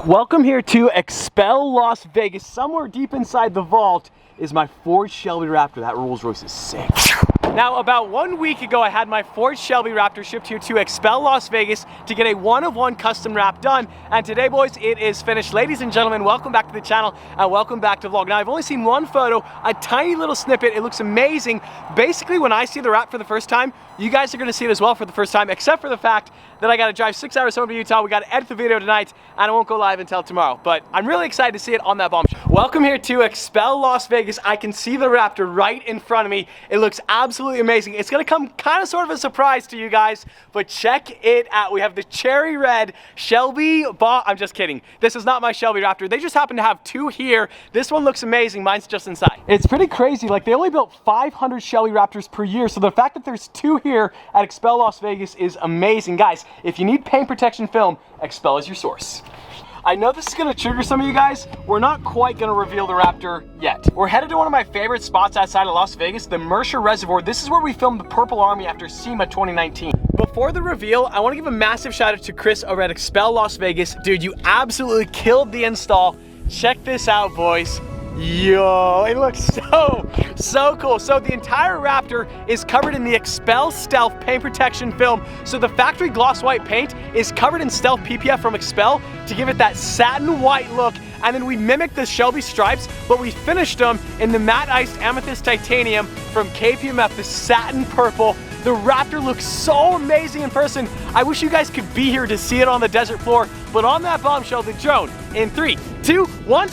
Welcome here to Expel Las Vegas. Somewhere deep inside the vault is my Ford Shelby Raptor. That Rolls Royce is sick. Now, about 1 week ago, I had my Ford Shelby Raptor shipped here to Expel Las Vegas to get a one-of-one custom wrap done. And today, boys, it is finished. Ladies and gentlemen, welcome back to the channel and welcome back to the vlog. Now, I've only seen one photo, a tiny little snippet. It looks amazing. Basically, when I see the wrap for the first time, you guys are gonna see it as well for the first time, except for the fact that I gotta drive 6 hours home to Utah. We gotta edit the video tonight, and it won't go live until tomorrow. But I'm really excited to see it on that bombshell. Welcome here to Expel Las Vegas. I can see the Raptor right in front of me. It looks absolutely amazing. It's gonna come kind of sort of a surprise to you guys, but check it out. We have the cherry red Shelby I'm just kidding. This is not my Shelby Raptor. They just happen to have two here. This one looks amazing. Mine's just inside. It's pretty crazy. Like, they only built 500 Shelby Raptors per year, so the fact that there's two here at Expel Las Vegas is amazing. Guys, if you need paint protection film, Expel is your source. I know this is gonna trigger some of you guys. We're not quite gonna reveal the Raptor yet. We're headed to one of my favorite spots outside of Las Vegas, the Mercer Reservoir. This is where we filmed the Purple Army after SEMA 2019. Before the reveal, I wanna give a massive shout out to Chris over at Expel Las Vegas. Dude, you absolutely killed the install. Check this out, boys. Yo, it looks so cool. So the entire Raptor is covered in the XPEL Stealth paint protection film. So the factory gloss white paint is covered in Stealth PPF from Expel to give it that satin white look. And then we mimicked the Shelby stripes, but we finished them in the matte iced amethyst titanium from KPMF, the satin purple. The Raptor looks so amazing in person. I wish you guys could be here to see it on the desert floor. But on that bombshell, the drone in 3, 2, 1.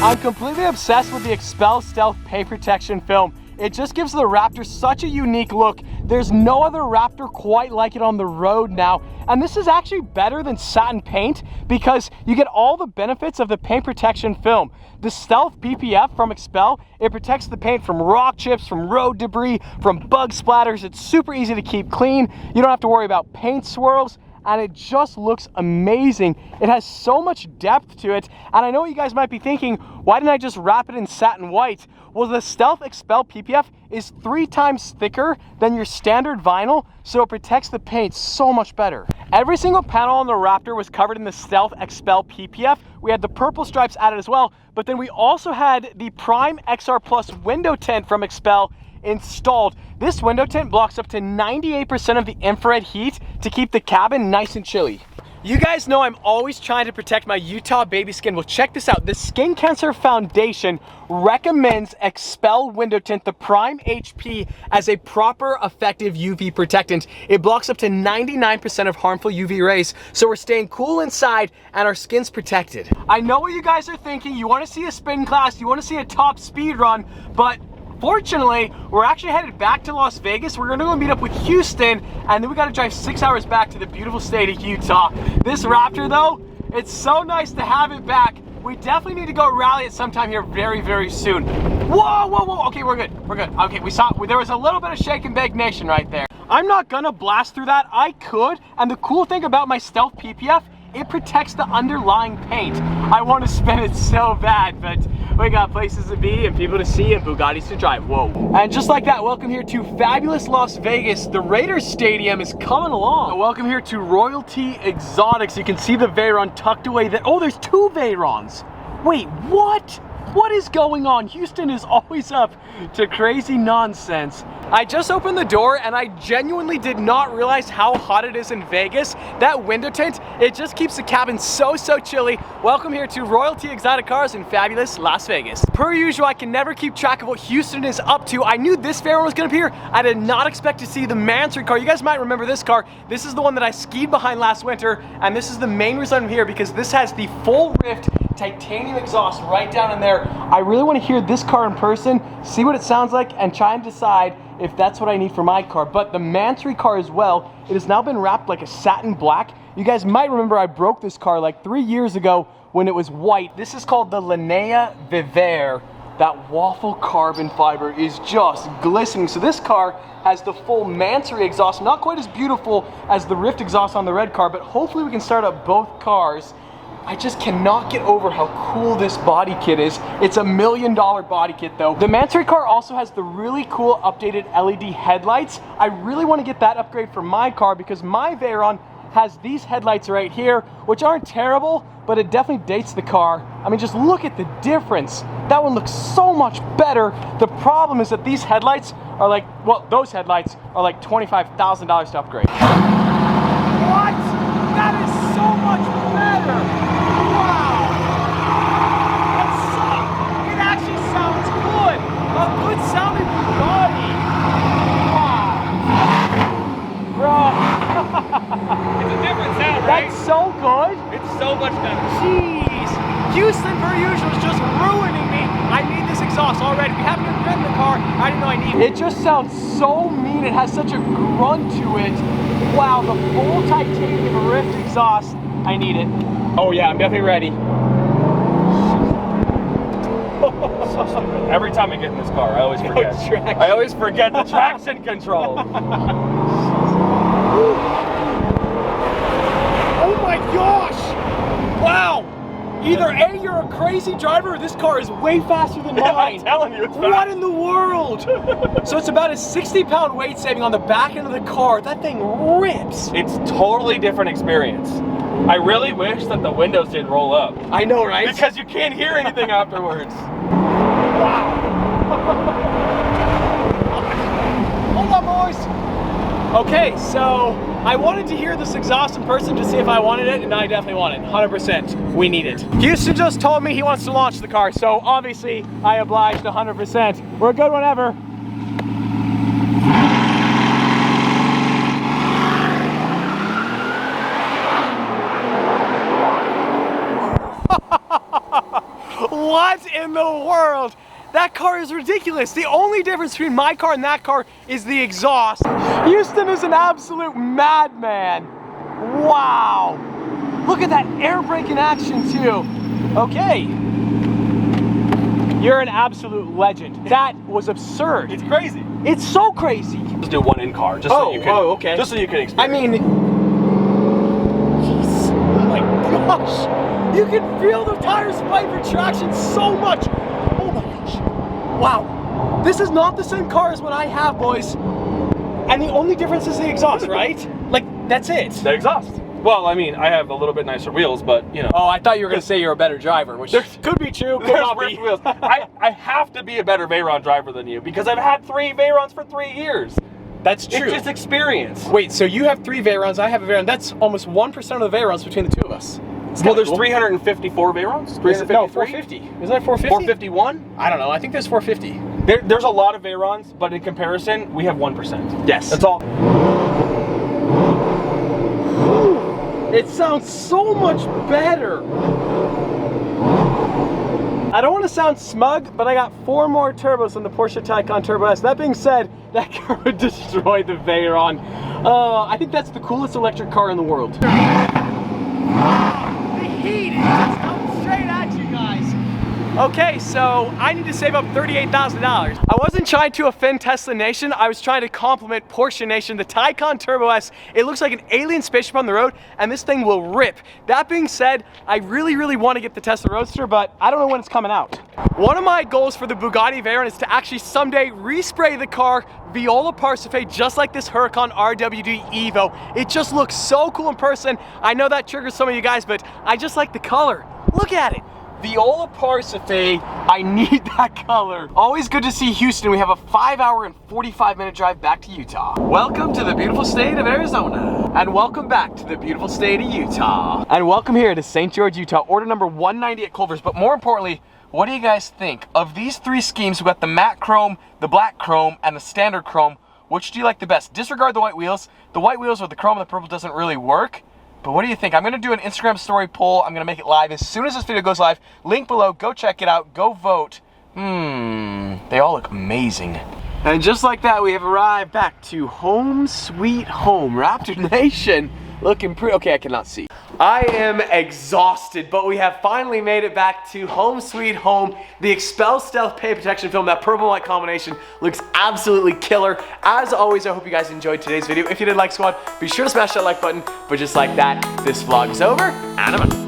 I'm completely obsessed with the XPEL Stealth paint protection film. It just gives the Raptor such a unique look. There's no other Raptor quite like it on the road now. And this is actually better than satin paint because you get all the benefits of the paint protection film. The Stealth PPF from Expel, it protects the paint from rock chips, from road debris, from bug splatters. It's super easy to keep clean. You don't have to worry about paint swirls. And it just looks amazing. It has so much depth to it. And I know what you guys might be thinking, why didn't I just wrap it in satin white? Well, the Stealth XPEL PPF is 3 times thicker than your standard vinyl, so it protects the paint so much better. Every single panel on the Raptor was covered in the Stealth XPEL PPF. We had the purple stripes added as well, but then we also had the Prime XR Plus window tint from Expel installed. This window tint blocks up to 98% of the infrared heat to keep the cabin nice and chilly. You guys know I'm always trying to protect my Utah baby skin. Well, check this out. The Skin Cancer Foundation recommends Expel window tint, the Prime HP, as a proper effective UV protectant. It blocks up to 99% of harmful UV rays, so we're staying cool inside and our skin's protected. I know what you guys are thinking. You want to see a spin class, you want to see a top speed run, but fortunately, we're actually headed back to Las Vegas. We're gonna go meet up with Houston, and then we gotta drive 6 hours back to the beautiful state of Utah. This Raptor though, it's so nice to have it back. We definitely need to go rally it sometime here very soon. Whoa, okay, we're good. Okay, there was a little bit of shake and bake nation right there. I'm not gonna blast through that. I could, and the cool thing about my Stealth PPF, it protects the underlying paint. I want to spin it so bad, but we got places to be and people to see and Bugattis to drive. Whoa. And just like that, welcome here to fabulous Las Vegas. The Raiders Stadium is coming along. Welcome here to Royalty Exotics. You can see the Veyron tucked away there. Oh, there's 2 Veyrons. Wait, what? What is going on? Houston is always up to crazy nonsense. I just opened the door and I genuinely did not realize how hot it is in Vegas. That window tint, it just keeps the cabin so chilly. Welcome here to Royalty Exotic Cars in fabulous Las Vegas. Per usual, I can never keep track of what Houston is up to. I knew this Veyron was gonna be here. I did not expect to see the Mansory car. You guys might remember this car. This is the one that I skied behind last winter, and this is the main reason I'm here because this has the full rift titanium exhaust right down in there. I really want to hear this car in person, see what it sounds like, and try and decide if that's what I need for my car. But the Mansory car as well, it has now been wrapped like a satin black. You guys might remember I broke this car like 3 years ago when it was white. This is called the Linea Vivere. That waffle carbon fiber is just glistening. So this car has the full Mansory exhaust, not quite as beautiful as the Rift exhaust on the red car, but hopefully we can start up both cars. I just cannot get over how cool this body kit is. It's $1 million body kit though. The Mansory car also has the really cool updated LED headlights. I really want to get that upgrade for my car because my Veyron has these headlights right here, which aren't terrible, but it definitely dates the car. I mean, just look at the difference. That one looks so much better. The problem is that these headlights are like, well, those headlights are like $25,000 to upgrade. What? That is so much better. Wow. It actually sounds good. A good sounding Bugatti. Wow. Bro. It's a different sound, right? That's so good. It's so much better. Jeez. Houston, per usual, is just ruining me. I need this exhaust already. We haven't even driven the car. I didn't know I needed it. It just sounds so mean. It has such a grunt to it. Wow, the full titanium Rift exhaust. I need it. Oh yeah, I'm definitely ready. Every time I get in this car, I always forget. I always forget the traction control. Oh my gosh! Wow! Either A, you're a crazy driver, or this car is way faster than mine. I'm telling you, it's fast. What in the world? So it's about a 60-pound weight saving on the back end of the car. That thing rips. It's totally different experience. I really wish that the windows didn't roll up. I know, right? Because you can't hear anything afterwards. Wow. Hold on, boys. Okay, so I wanted to hear this exhaust in person to see if I wanted it, and I definitely want it. 100%. We need it. Houston just told me he wants to launch the car, so obviously I obliged 100%. We're good whenever. What in the world? That car is ridiculous. The only difference between my car and that car is the exhaust. Houston is an absolute madman. Wow. Look at that air brake in action too. Okay. You're an absolute legend. That was absurd. It's crazy. It's so crazy. Let's do one in car, just so you can. Oh, okay. Just so you can experience. I mean, jeez. Oh my gosh. You can feel the tires fight for traction so much. Oh my gosh. Wow. This is not the same car as what I have, boys. And the only difference is the exhaust, right? Like, that's it. The exhaust. Well, I mean, I have a little bit nicer wheels, but, you know. Oh, I thought you were going to say you're a better driver, which could be true, could not be. Wheels. I have to be a better Veyron driver than you because I've had 3 Veyrons for 3 years. That's true. It's just experience. Wait, so you have 3 Veyrons, I have a Veyron. That's almost 1% of the Veyrons between the two of us. Well, there's 354 Veyrons? 353? No, 450. Isn't that 450? 451? I don't know. I think there's 450. There's a lot of Veyrons, but in comparison, we have 1%. Yes. That's all. It sounds so much better. I don't want to sound smug, but I got 4 more turbos than the Porsche Taycan Turbo S. That being said, that car would destroy the Veyron. I think that's the coolest electric car in the world. The heat is just coming straight at you guys. Okay, so I need to save up $38,000. I wasn't trying to offend Tesla Nation, I was trying to compliment Porsche Nation. The Taycan Turbo S, it looks like an alien spaceship on the road, and this thing will rip. That being said, I really want to get the Tesla Roadster, but I don't know when it's coming out. One of my goals for the Bugatti Veyron is to actually someday respray the car Viola Parcife just like this Huracan RWD Evo. It just looks so cool in person. I know that triggers some of you guys, but I just like the color. Look at it. Viola Parcife, I need that color. Always good to see Houston. We have a 5-hour and 45-minute drive back to Utah. Welcome to the beautiful state of Arizona. And welcome back to the beautiful state of Utah. And welcome here to St. George, Utah, order number 190 at Culver's. But more importantly, what do you guys think? Of these 3 schemes, we've got the matte chrome, the black chrome, and the standard chrome. Which do you like the best? Disregard the white wheels. The white wheels with the chrome and the purple doesn't really work. But what do you think? I'm going to do an Instagram story poll. I'm going to make it live as soon as this video goes live. Link below. Go check it out. Go vote. They all look amazing. And just like that, we have arrived back to home sweet home. Raptor Nation, Looking pretty, okay, I cannot see. I am exhausted, but we have finally made it back to home sweet home. The XPEL Stealth Paint Protection Film, that purple and white combination looks absolutely killer. As always, I hope you guys enjoyed today's video. If you did, like squad, be sure to smash that like button. But just like that, this vlog is over, and I'm out.